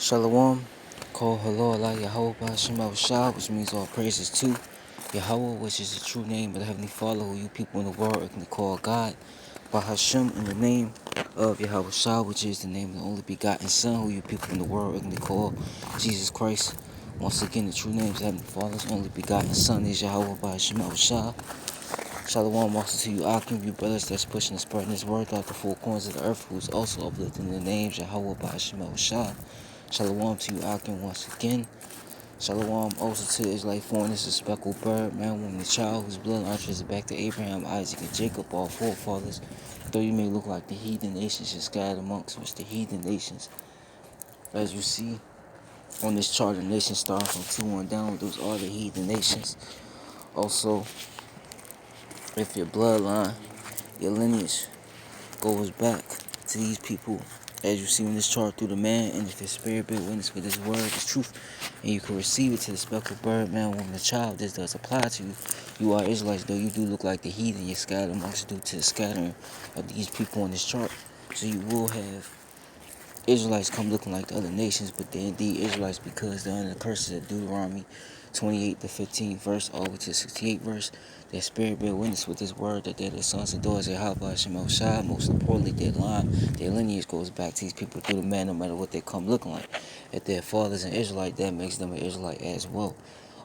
Shalom, call hello Allah Yahweh Ba'Shem Shah, which means all praises to Yahweh, which is the true name of the Heavenly Father, who you people in the world can call God. Bahashem, in the name of Yahweh Shah, which is the name of the only begotten Son, who you people in the world can call Jesus Christ. Once again, the true name of the Heavenly Father's only begotten Son is Yahweh Ba'Shem Shah. Shalom also to you, Akim, you brothers that's pushing and spreading this word throughout the four corners of the earth, who is also uplifting the names Yahweh Ba'Shem Shah. Shalom to you, Akim, once again. Shalom also to the Israelite foreigners, a speckled bird, man, woman, and child, whose blood enters back to Abraham, Isaac, and Jacob, all forefathers. Though you may look like the heathen nations, you're scattered amongst which the heathen nations. As you see on this chart, the nations starting from 2 on down, those are the heathen nations. Also, if your bloodline, your lineage goes back to these people, as you see in this chart, through the man, and if his spirit bear witness with his word is truth, and you can receive it to the speckled bird, man, woman, and child, this does apply to you. You are Israelites, though you do look like the heathen, you're scattered amongst due to the scattering of these people on this chart. So you will have Israelites come looking like the other nations, but they're indeed Israelites because they're under the curses of Deuteronomy 28 to 15 verse, all the way to the 68 verse. Their spirit bear witness with this word that they're the sons and daughters of Yahweh Hashem Shai. Most importantly, their lineage goes back to these people through the man, no matter what they come looking like. If their father's an Israelite, that makes them an Israelite as well.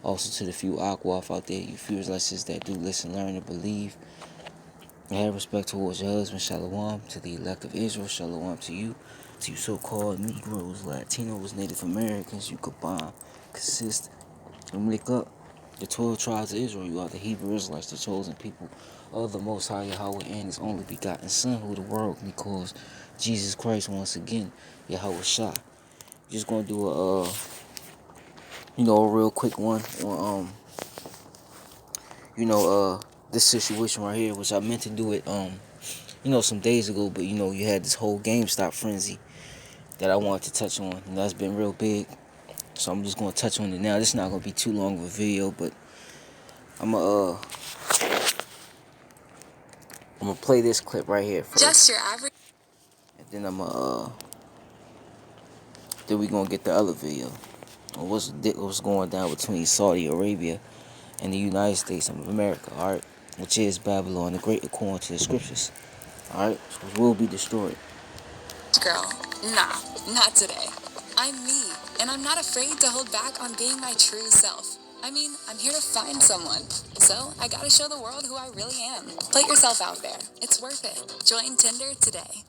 Also to the few Akwaf out there, you few Israelites that do listen, learn, and believe, and have respect towards your husband. Shalom to the elect of Israel. Shalom to you so-called Negroes, Latinos, Native Americans. You combine, consist, and make up the 12 tribes of Israel. You are the Hebrew Israelites, the chosen people of the Most High Yahweh and His only begotten Son, who the world calls Jesus Christ. Once again, Yahweh Shah. Just gonna do a real quick one on this situation right here, which I meant to do it some days ago, but you had this whole GameStop frenzy that I wanted to touch on, and that's been real big. So I'm just gonna touch on it now. This is not gonna be too long of a video, but I'm gonna play this clip right here first. Just your average. And then then we gonna get the other video on what's going down between Saudi Arabia and the United States of America. All right, which is Babylon the Great according to the scriptures. All right, so it will be destroyed. Girl, nah, not today. I'm me, and I'm not afraid to hold back on being my true self. I mean, I'm here to find someone, so I gotta show the world who I really am. Put yourself out there. It's worth it. Join Tinder today.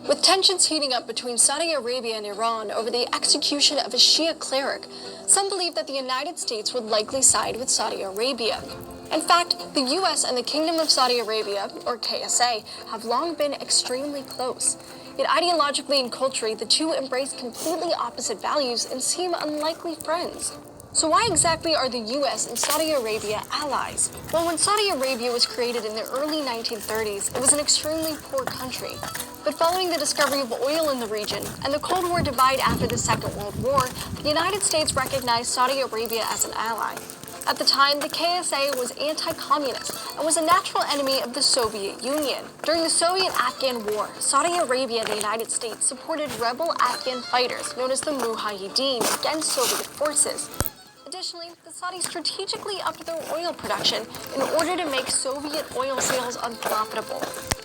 With tensions heating up between Saudi Arabia and Iran over the execution of a Shia cleric, some believe that the United States would likely side with Saudi Arabia. In fact, the U.S. and the Kingdom of Saudi Arabia, or KSA, have long been extremely close. Yet ideologically and culturally, the two embrace completely opposite values and seem unlikely friends. So why exactly are the U.S. and Saudi Arabia allies? Well, when Saudi Arabia was created in the early 1930s, it was an extremely poor country. But following the discovery of oil in the region and the Cold War divide after the Second World War, the United States recognized Saudi Arabia as an ally. At the time, the KSA was anti-communist and was a natural enemy of the Soviet Union. During the Soviet-Afghan War, Saudi Arabia and the United States supported rebel Afghan fighters known as the Mujahideen against Soviet forces. Additionally, the Saudis strategically upped their oil production in order to make Soviet oil sales unprofitable.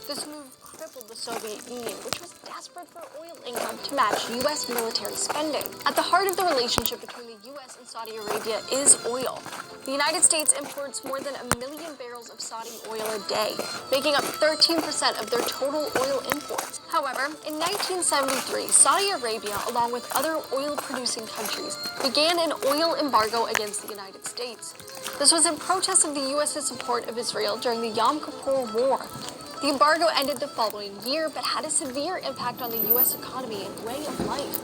This move crippled the Soviet Union, which was desperate for oil income to match U.S. military spending. At the heart of the relationship between the U.S. and Saudi Arabia is oil. The United States imports more than 1 million barrels of Saudi oil a day, making up 13% of their total oil imports. However, in 1973, Saudi Arabia, along with other oil-producing countries, began an oil embargo against the United States. This was in protest of the U.S.'s support of Israel during the Yom Kippur War. The embargo ended the following year, but had a severe impact on the U.S. economy and way of life.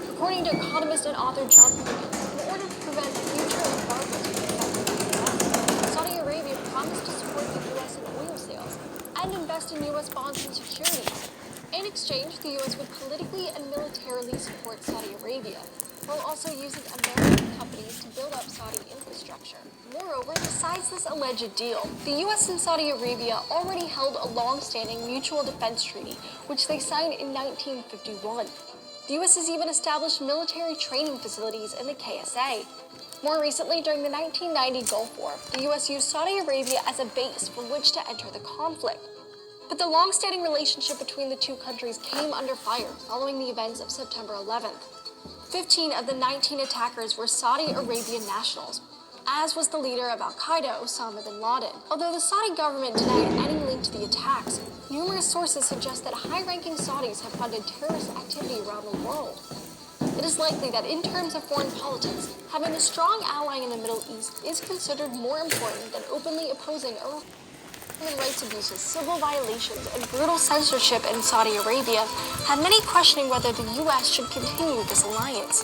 According to economist and author John Perkins, in order to prevent future embargoes from affecting the U.S., Saudi Arabia promised to support the U.S. in oil sales and invest in U.S. bonds and securities. In exchange, the U.S. would politically and militarily support Saudi Arabia, while also using American companies to build up Saudi infrastructure. infrastructure. Moreover, besides this alleged deal, the U.S. and Saudi Arabia already held a long-standing mutual defense treaty, which they signed in 1951. The U.S. has even established military training facilities in the KSA. More recently, during the 1990 Gulf War, the U.S. used Saudi Arabia as a base from which to enter the conflict. But the long-standing relationship between the two countries came under fire following the events of September 11th. 15 of the 19 attackers were Saudi Arabian nationals, as was the leader of al-Qaeda, Osama bin Laden. Although the Saudi government denied any link to the attacks, numerous sources suggest that high-ranking Saudis have funded terrorist activity around the world. It is likely that in terms of foreign politics, having a strong ally in the Middle East is considered more important than openly opposing human rights abuses, civil violations, and brutal censorship in Saudi Arabia have many questioning whether the U.S. should continue this alliance.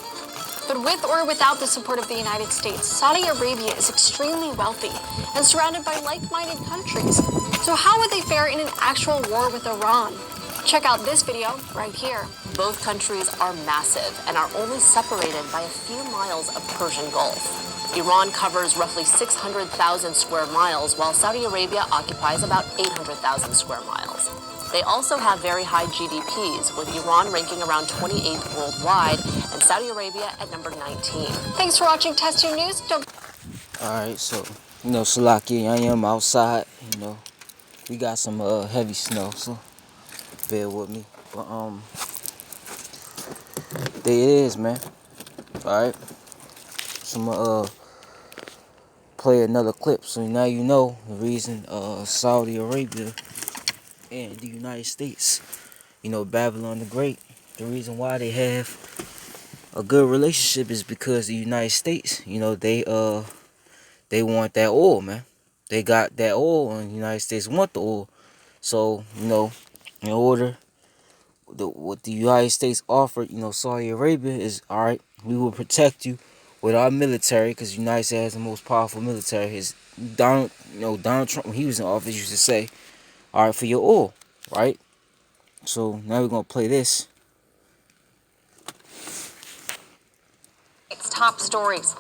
But with or without the support of the United States, Saudi Arabia is extremely wealthy and surrounded by like-minded countries. So how would they fare in an actual war with Iran? Check out this video right here. Both countries are massive and are only separated by a few miles of Persian Gulf. Iran covers roughly 600,000 square miles, while Saudi Arabia occupies about 800,000 square miles. They also have very high GDPs, with Iran ranking around 28th worldwide and Saudi Arabia at number 19. Thanks for watching Test Tube News. Alright, so, Salaki, I am outside, we got some heavy snow, so bear with me. But, there it is, man. Alright. So I'm play another clip, so now you know the reason Saudi Arabia and the United States, Babylon the Great, the reason why they have a good relationship is because the United States, they want that oil, man. They got that oil, and the United States want the oil. So, in order, what the United States offered, Saudi Arabia is, all right, we will protect you with our military, because the United States has the most powerful military. Donald Trump, when he was in office, used to say, all right, for your oil, right? So now we're gonna play this. Top stories.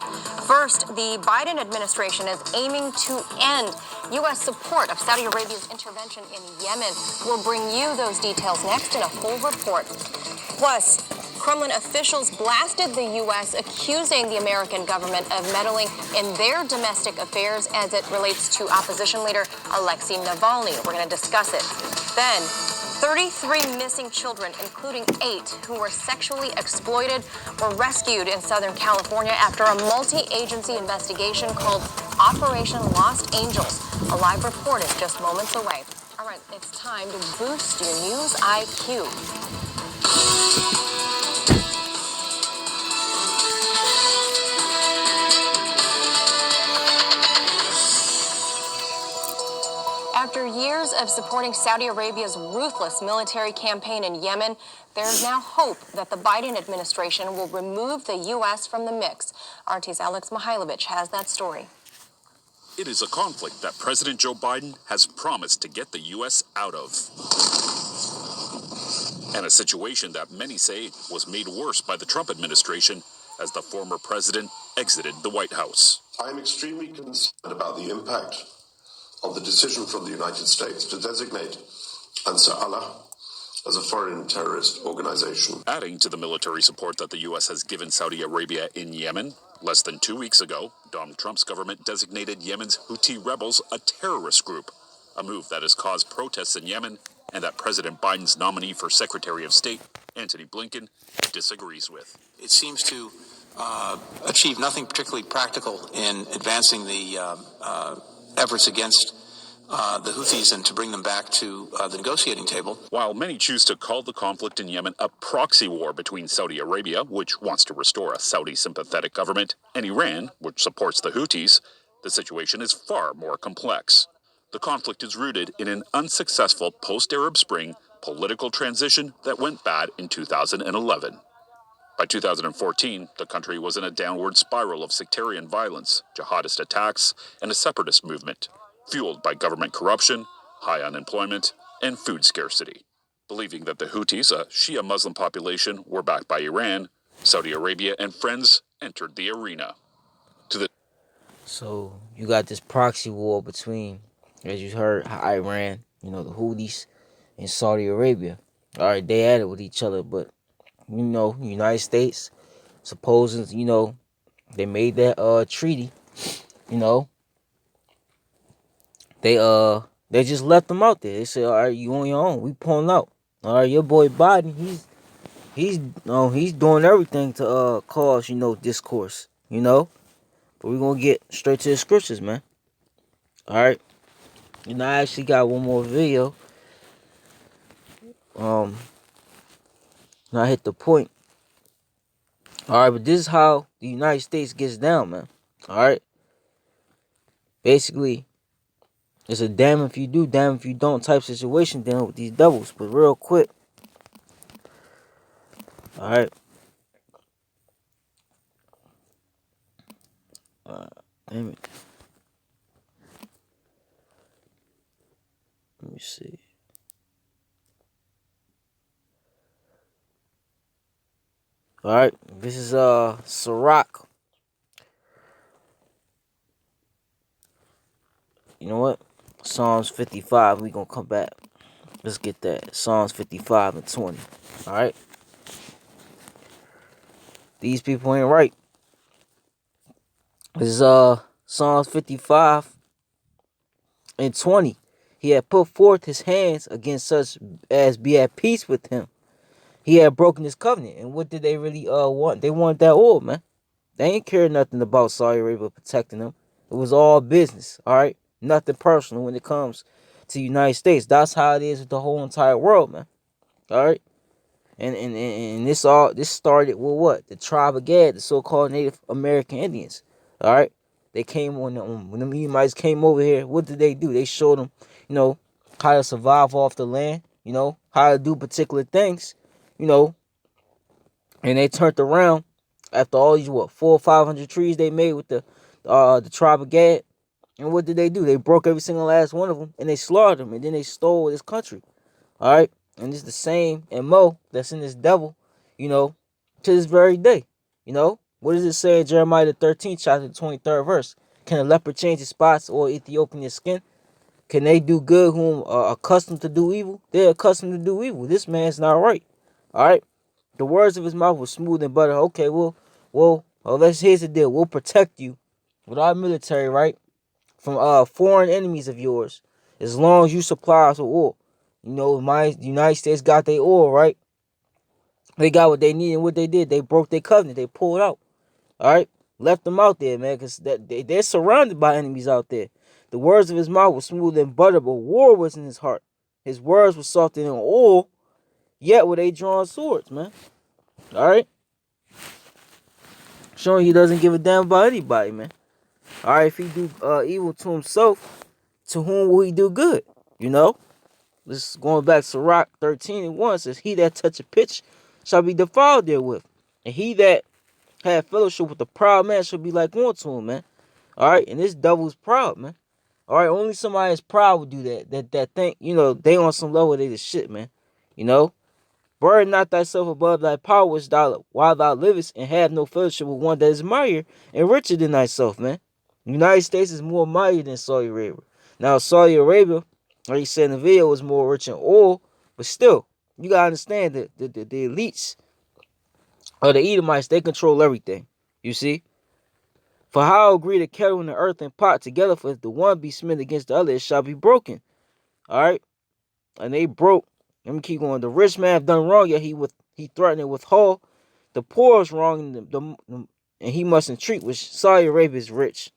First, the Biden administration is aiming to end U.S. support of Saudi Arabia's intervention in Yemen. We'll bring you those details next in a full report. Plus, Kremlin officials blasted the U.S., accusing the American government of meddling in their domestic affairs as it relates to opposition leader Alexei Navalny. We're going to discuss it. Then, 33 missing children, including 8 who were sexually exploited, were rescued in Southern California after a multi-agency investigation called Operation Lost Angels. A live report is just moments away. All right, it's time to boost your news IQ. After years of supporting Saudi Arabia's ruthless military campaign in Yemen, there is now hope that the Biden administration will remove the U.S. from the mix. RT's Alex Mihailovich has that story. It is a conflict that President Joe Biden has promised to get the U.S. out of. And a situation that many say was made worse by the Trump administration as the former president exited the White House. I am extremely concerned about the impact of the decision from the United States to designate Ansar Allah as a foreign terrorist organization. Adding to the military support that the U.S. has given Saudi Arabia in Yemen, less than 2 weeks ago, Donald Trump's government designated Yemen's Houthi rebels a terrorist group, a move that has caused protests in Yemen and that President Biden's nominee for Secretary of State, Antony Blinken, disagrees with. It seems to achieve nothing particularly practical in advancing the efforts against the Houthis and to bring them back to the negotiating table. While many choose to call the conflict in Yemen a proxy war between Saudi Arabia, which wants to restore a Saudi-sympathetic government, and Iran, which supports the Houthis, the situation is far more complex. The conflict is rooted in an unsuccessful post-Arab Spring political transition that went bad in 2011. By 2014, the country was in a downward spiral of sectarian violence, jihadist attacks, and a separatist movement, fueled by government corruption, high unemployment, and food scarcity. Believing that the Houthis, a Shia Muslim population, were backed by Iran, Saudi Arabia and friends entered the arena. So you got this proxy war between, as you heard, Iran, the Houthis, and Saudi Arabia. All right, they at it with each other, but United States, supposing, they made that treaty, you know, they just left them out there. They said, all right, you on your own. We pulling out. All right, your boy Biden, he's doing everything to cause, discourse, But we're gonna get straight to the scriptures, man. All right. I actually got one more video. Um, and I hit the point. All right, but this is how the United States gets down, man. All right. Basically, it's a damn if you do, damn if you don't type situation dealing with these devils. But real quick, all right. Damn it. Let me see. All right, this is Sirach. You know what? Psalms 55. We gonna come back. Let's get that. Psalms 55 and 20. All right. These people ain't right. This is Psalms 55 and 20. He had put forth his hands against such as be at peace with him. He had broken his covenant. And what did they really want? They wanted that oil, man. They ain't cared nothing about Saudi Arabia protecting them. It was all business, all right? Nothing personal when it comes to the United States. That's how it is with the whole entire world, man. All right? And this started with what? The tribe of Gad, the so-called Native American Indians. All right? They came when the Edomites came over here. What did they do? They showed them, how to survive off the land, how to do particular things, you know, and they turned around after all these 400 or 500 trees they made with the tribe of Gad. And what did they do? They broke every single last one of them and they slaughtered them, and then they stole this country. All right, and it's the same MO that's in this devil, to this very day. What does it say in Jeremiah the 13th chapter, the 23rd verse? Can a leopard change his spots or Ethiopian his skin? Can they do good whom are accustomed to do evil? They're accustomed to do evil. This man's not right. All right. The words of his mouth were smooth and butter. Okay, here's the deal. We'll protect you with our military, right, from foreign enemies of yours, as long as you supply us with oil. The United States got their oil, right? They got what they need, and what they did, they broke their covenant. They pulled out. All right, left them out there, man, because they're surrounded by enemies out there. The words of his mouth were smooth and butter, but war was in his heart. His words were softer than oil, yet were they drawn swords, man. All right, showing he doesn't give a damn about anybody, man. All right, if he do evil to himself, to whom will he do good? This is going back to Sirach 13 and 1 says, he that touch a pitch shall be defiled therewith. And he that had fellowship with the proud man shall be like unto him, man. All right, and this devil is proud, man. All right, only somebody that's proud would do that. That think, they on some level they the shit, man. Burden not thyself above thy power while thou livest, and have no fellowship with one that is mightier and richer than thyself, man. The United States is more mighty than Saudi Arabia. Now, Saudi Arabia, like you said in the video, is more rich in oil, but still, you gotta understand that the elites or the Edomites, they control everything. You see? For how agree the kettle and the earth and pot together, for if the one be smitten against the other, it shall be broken. All right? And they broke. Let me keep going. The rich man have done wrong, yet he threatened to withhold. The poor is wrong, and he must entreat, which Saudi Arabia is rich.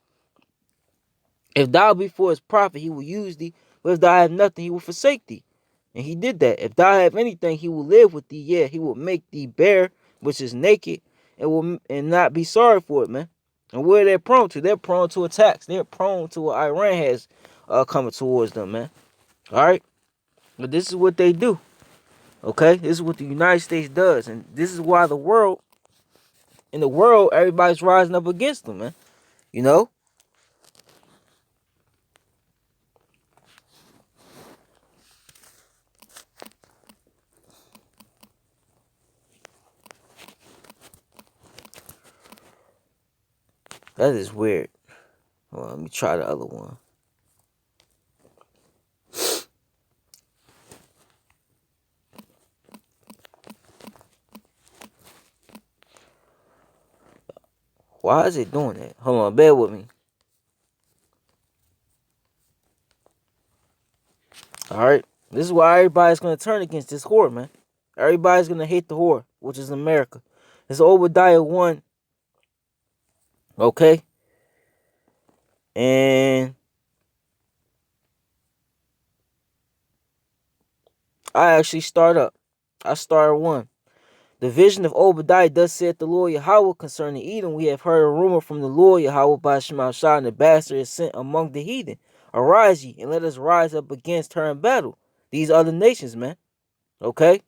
If thou be for his profit, he will use thee. But if thou have nothing, he will forsake thee. And he did that. If thou have anything, he will live with thee. Yeah, he will make thee bare, which is naked, and not be sorry for it, man. And what are they prone to? They're prone to attacks. They're prone to what Iran has coming towards them, man. All right? But this is what they do. Okay? This is what the United States does. And this is why in the world, everybody's rising up against them, man. That is weird. me try the other one. Why is it doing that? Hold on, bear with me. Alright? This is why everybody's going to turn against this whore, man. Everybody's going to hate the whore, which is America. It's Obadiah 1. Okay? And I actually I started 1. The vision of Obadiah, thus saith the Lord Yahweh concerning Edom. We have heard a rumor from the Lord Yahweh by Shema Shah, and the bastard is sent among the heathen. Arise ye, and let us rise up against her in battle. These other nations, man. Okay?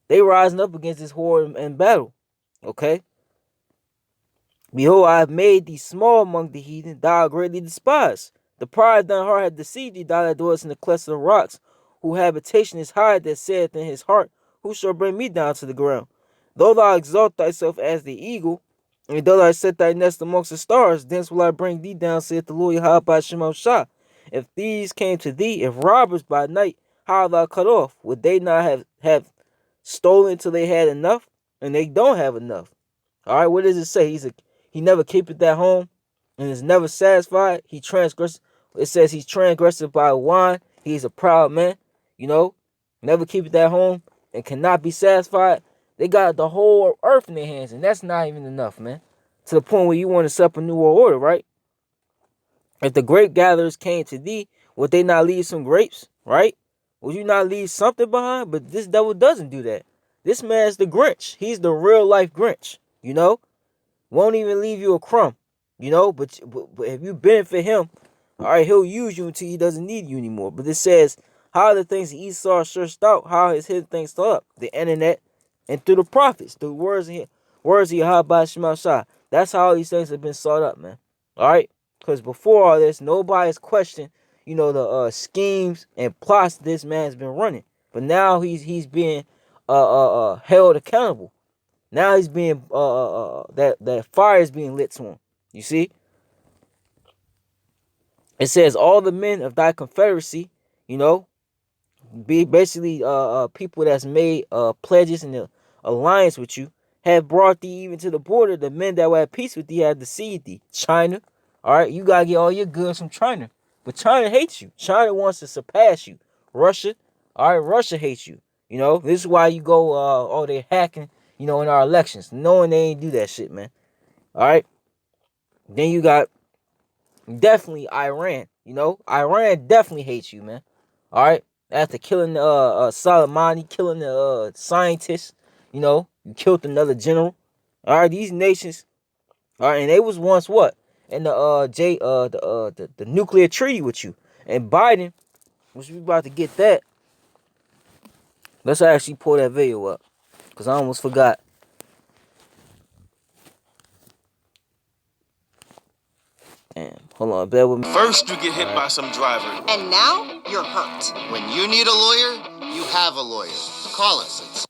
They rising up against this whore in battle. Okay? Behold, I have made thee small among the heathen, thou art greatly despised. The pride of thine heart hath deceived thee, thou that dwellest in the clefts of the rocks, whose habitation is high, that saith in his heart, who shall bring me down to the ground? Though thou exalt thyself as the eagle, and though thou set thy nest amongst the stars, thence will I bring thee down, saith the Lord Yahweh by Shema Shah. If thieves came to thee, if robbers by night, how art thou cut off? Would they not have stolen till they had enough? And they don't have enough. All right, what does it say? He never keepeth at home and is never satisfied. He transgressed. It says he's transgressed by wine. He's a proud man, never keepeth at home and cannot be satisfied. They got the whole earth in their hands, and that's not even enough, man. To the point where you want to set up a new world order, right? If the grape gatherers came to thee, would they not leave some grapes, right? Would you not leave something behind? But this devil doesn't do that. This man's the Grinch. He's the real life Grinch, Won't even leave you a crumb, But if you benefit him, all right, he'll use you until he doesn't need you anymore. But it says, how are the things that Esau searched out? How his hidden things stored up? The internet and through the prophets, the words of Yahweh Shema Shah. That's how these things have been sought up, man. All right? Because before all this, nobody's questioned, the schemes and plots this man's been running. But now he's being held accountable. Now he's being that fire is being lit to him. You see? It says all the men of thy confederacy, be basically people that's made pledges and the alliance with you, have brought thee even to the border. The men that were at peace with thee have deceived thee. China, all right, you gotta get all your goods from China, but China hates you. China wants to surpass you. Russia, all right, Russia hates you. This is why you go, they're hacking, in our elections, knowing they ain't do that shit, man. All right, then you got definitely Iran. Iran definitely hates you, man. All right. After killing Soleimani, killing the scientists, you killed another general. All right, these nations, all right, and they was once what? In the nuclear treaty with you. And Biden, which we about to get that. Let's actually pull that video up, because I almost forgot. Damn, hold on, bear with me. First, you get hit by some driver. And now you're hurt. When you need a lawyer, you have a lawyer. Call us.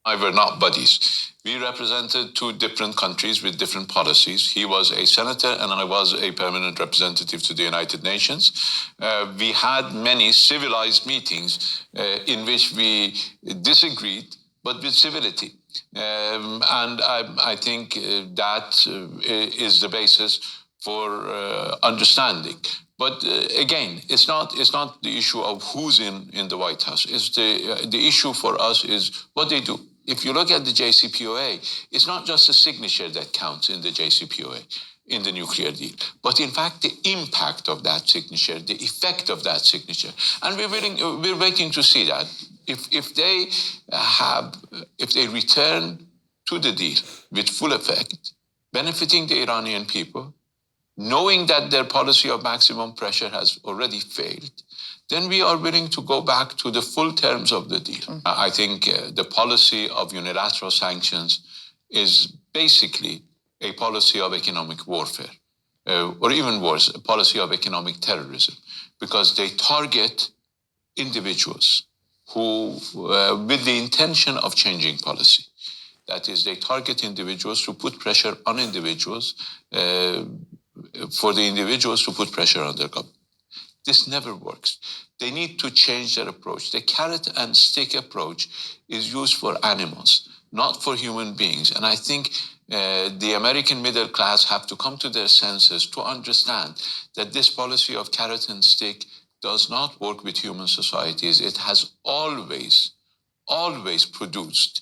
I were not buddies. We represented two different countries with different policies. He was a senator and I was a permanent representative to the United Nations. We had many civilized meetings in which we disagreed, but with civility. And I think that is the basis for understanding. But again, it's not the issue of who's in the White House. It's the issue for us is what they do. If you look at the JCPOA, it's not just the signature that counts in the JCPOA, in the nuclear deal, but in fact the impact of that signature, the effect of that signature, and we're waiting to see that. If they return to the deal with full effect, benefiting the Iranian people, knowing that their policy of maximum pressure has already failed, then we are willing to go back to the full terms of the deal. Mm-hmm. I think the policy of unilateral sanctions is basically a policy of economic warfare, or even worse, a policy of economic terrorism, because they target individuals who, with the intention of changing policy. That is, they target individuals to put pressure on individuals for the individuals to put pressure on their government. This never works. They need to change their approach. The carrot and stick approach is used for animals, not for human beings. And I think the American middle class have to come to their senses to understand that this policy of carrot and stick does not work with human societies. It has always produced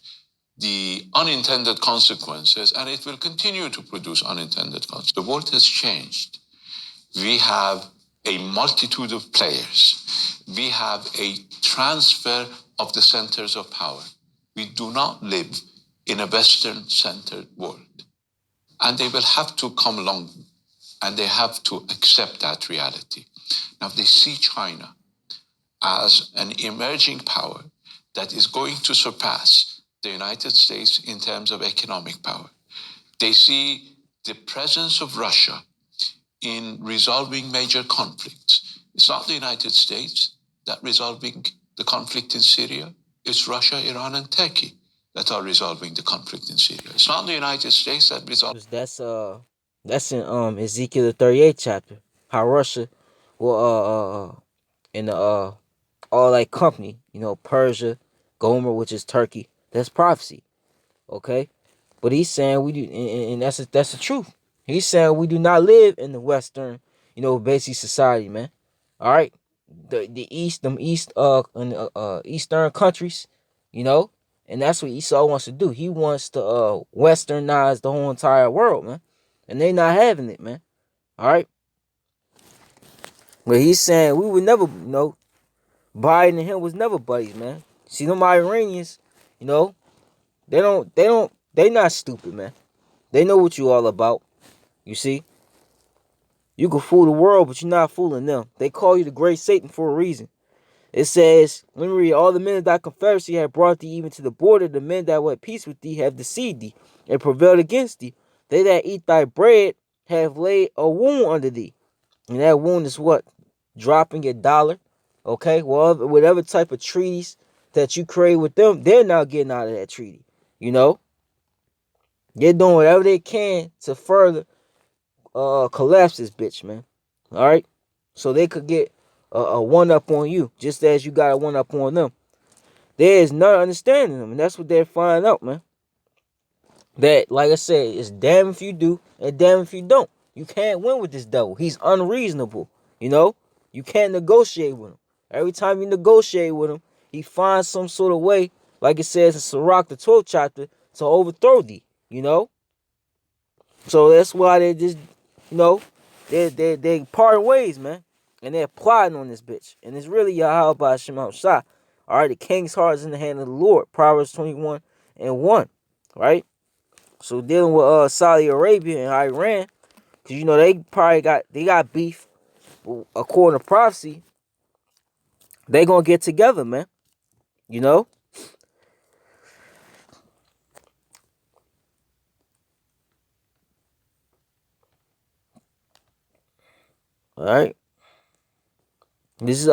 the unintended consequences, and it will continue to produce unintended consequences. The world has changed. We have a multitude of players. We have a transfer of the centers of power. We do not live in a Western-centered world. And they will have to come along and they have to accept that reality. Now, they see China as an emerging power that is going to surpass the United States in terms of economic power. They see the presence of Russia in resolving major conflicts. It's not the United States that resolving the conflict in Syria. It's Russia, Iran, and Turkey that are resolving the conflict in Syria. It's not the United States that resolves. That's in Ezekiel the 38th chapter. How Russia will in the all that company, Persia, Gomer, which is Turkey. That's prophecy. Okay? But he's saying we do, and that's the truth. He's saying we do not live in the Western, basic society, man. All right, the East, Eastern countries, and that's what Esau wants to do. He wants to Westernize the whole entire world, man, and they not having it, man. All right, but he's saying we would never, Biden and him was never buddies, man. See them Iranians, they not stupid, man. They know what you all about. You see, you can fool the world, but you're not fooling them. They call you the great Satan for a reason. It says, let me read, all the men of thy confederacy have brought thee even to the border. The men that were at peace with thee have deceived thee and prevailed against thee. They that eat thy bread have laid a wound under thee. And that wound is what? Dropping a dollar. Okay? Well, whatever type of treaties that you create with them, they're now getting out of that treaty. They're doing whatever they can to further collapse this bitch, man. All right, so they could get a one up on you, just as you got a one up on them. There is none understanding them, and that's what they're finding out, man. That, like I said, it's damn if you do and damn if you don't. You can't win with this devil. He's unreasonable. You can't negotiate with him. Every time you negotiate with him, he finds some sort of way, like it says in Sirach, the 12th chapter, to overthrow thee. So that's why they just, they part ways, man. And they're plotting on this bitch. And it's really Yahweh by Shema Shah. All right, the king's heart is in the hand of the Lord. Proverbs 21:1. Right? So dealing with Saudi Arabia and Iran, because they probably got beef. According to prophecy, they gonna get together, man. All right. This is 2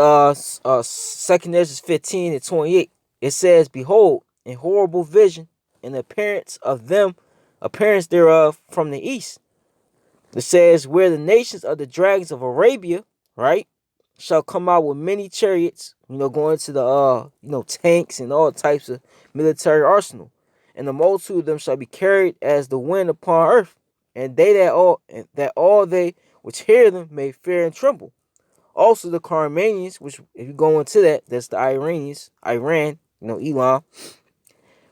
Ezra 15:28. It says, behold, in horrible vision, an appearance thereof from the east. It says, where the nations of the dragons of Arabia, right, shall come out with many chariots, going to the tanks and all types of military arsenal. And the multitude of them shall be carried as the wind upon earth. And they that all they which hear them may fear and tremble. Also the Carmanians, which if you go into that's the Iranians, Iran, Elon,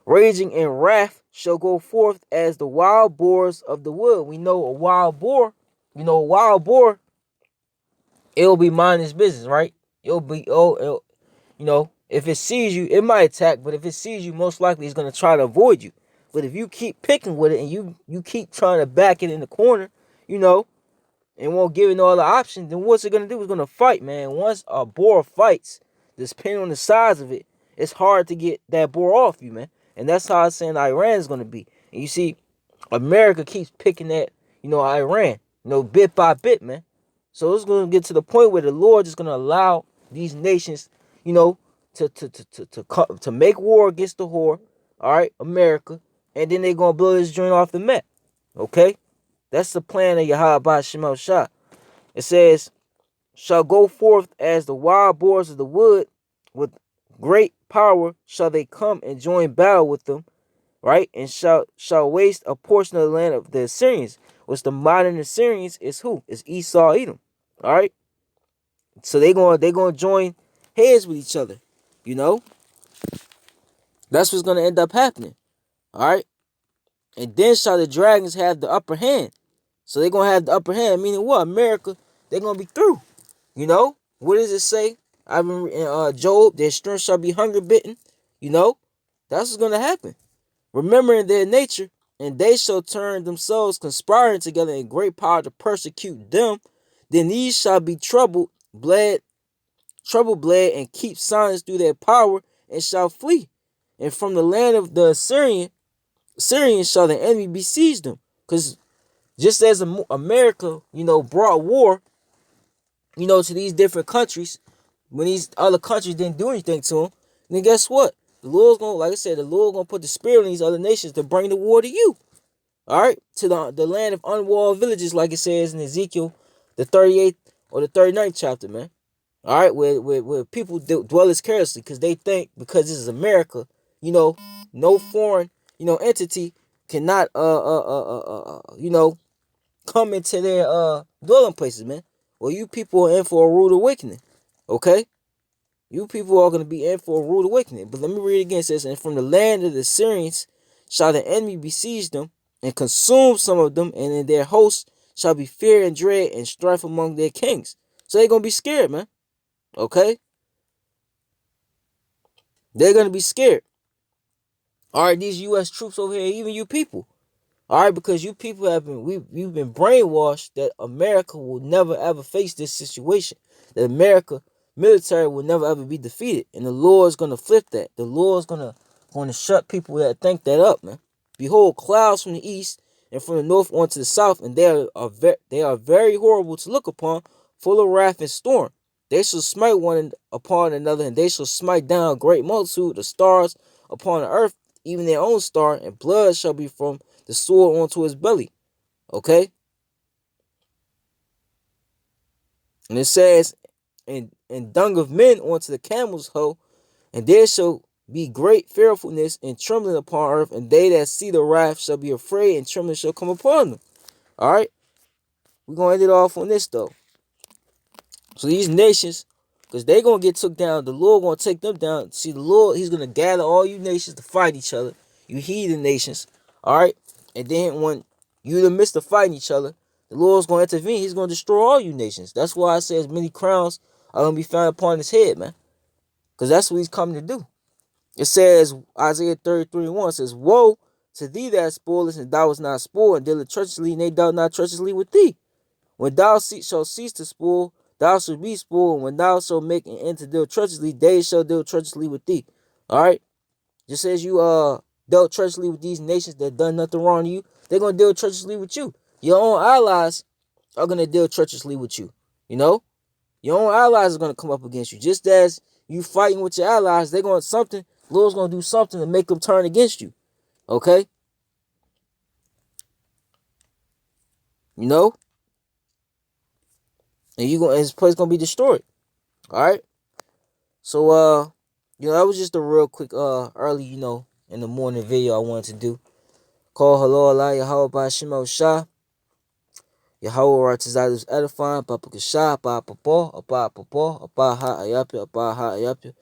raging in wrath shall go forth as the wild boars of the wood. We know a wild boar, it'll be minding its business, right? If it sees you, it might attack, but if it sees you, most likely it's going to try to avoid you. But if you keep picking with it and you keep trying to back it in the corner, and won't give it no other option, then what's it going to do? It's going to fight, man. Once a boar fights, depending on the size of it, it's hard to get that boar off you, man. And that's how I'm saying Iran is going to be. And you see, America keeps picking at, Iran, bit by bit, man. So it's going to get to the point where the Lord is going to allow these nations, to make war against the whore, all right, America, and then they're going to blow this joint off the map, okay? That's the plan of Yahweh Shema Shah. It says, shall go forth as the wild boars of the wood, with great power shall they come and join battle with them, right? And shall waste a portion of the land of the Assyrians, which the modern Assyrians is who? Is Esau, Edom. All right. So they gonna join heads with each other. You know, that's what's gonna end up happening. All right. And then shall the dragons have the upper hand. So they're gonna have the upper hand, meaning what? America, they're gonna be through. You know, what does it say? I've been in Job, their strength shall be hunger bitten. You know, that's what's gonna happen. Remembering their nature, and they shall turn themselves conspiring together in great power to persecute them. Then these shall be troubled, bled, and keep silence through their power, and shall flee. And from the land of the Syrians shall the enemy besiege them. Because just as America, brought war, to these different countries, when these other countries didn't do anything to them, then guess what? The Lord's gonna, like I said, the Lord gonna put the spirit in these other nations to bring the war to you. All right, to the land of unwalled villages, like it says in Ezekiel, the 38th or the 39th chapter, man. All right, where people dwell as carelessly because they think because this is America, no foreign, entity cannot come into their dwelling places, man. Well, you people are in for a rude awakening, okay? You people are going to be in for a rude awakening. But let me read it again. It says, and from the land of the Syrians shall the enemy besiege them and consume some of them, and in their hosts shall be fear and dread and strife among their kings. So they're going to be scared, man, okay? They're going to be scared. All right, these U.S. troops over here, even you people. All right, because you people we've been brainwashed that America will never ever face this situation. That America military will never ever be defeated, and the Lord's gonna flip that. The Lord's gonna shut people that think that up, man. Behold, clouds from the east and from the north onto the south, and they are very horrible to look upon, full of wrath and storm. They shall smite one upon another, and they shall smite down a great multitude, the stars upon the earth, even their own star, and blood shall be from the sword onto his belly. Okay? And it says, and dung of men onto the camel's hoe, and there shall be great fearfulness and trembling upon earth, and they that see the wrath shall be afraid, and trembling shall come upon them. All right? We're going to end it off on this, though. So these nations, because they going to get took down, the Lord going to take them down. See, the Lord, he's going to gather all you nations to fight each other. You heathen nations. All right? And then when you in the midst of fighting each other, the Lord's going to intervene. He's going to destroy all you nations. That's why it says many crowns are going to be found upon his head, man. Because that's what he's coming to do. It says, Isaiah 33:1 says, woe to thee that spoilest, and thou was not spoiled, and dealeth treacherously, and they dealt not treacherously with thee. When thou shalt cease to spoil, thou shalt be spoiled, and when thou shalt make an end to deal treacherously, they shall deal treacherously with thee. All right? Just as you dealt treacherously with these nations that done nothing wrong to you, they're going to deal treacherously with you. Your own allies are going to deal treacherously with you. You know? Your own allies are going to come up against you. Just as you fighting with your allies, they're going to something. Lord's going to do something to make them turn against you. Okay? You know? And his place going to be destroyed. All right? So, that was just a real quick, early, in the morning video I wanted to do. Call hello Allah Yahweh Shema Shah. Yahweh Ratazadus edifying, Papa Kasha, Papa Papo, Papa Ha Ayapia, Papa Ha Ayapia.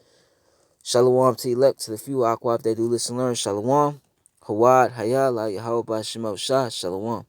Shalom to elect, to the few Aquaf that do listen learn. Shalom. Hawad Hayala Yahweh Shema Shah. Shalom.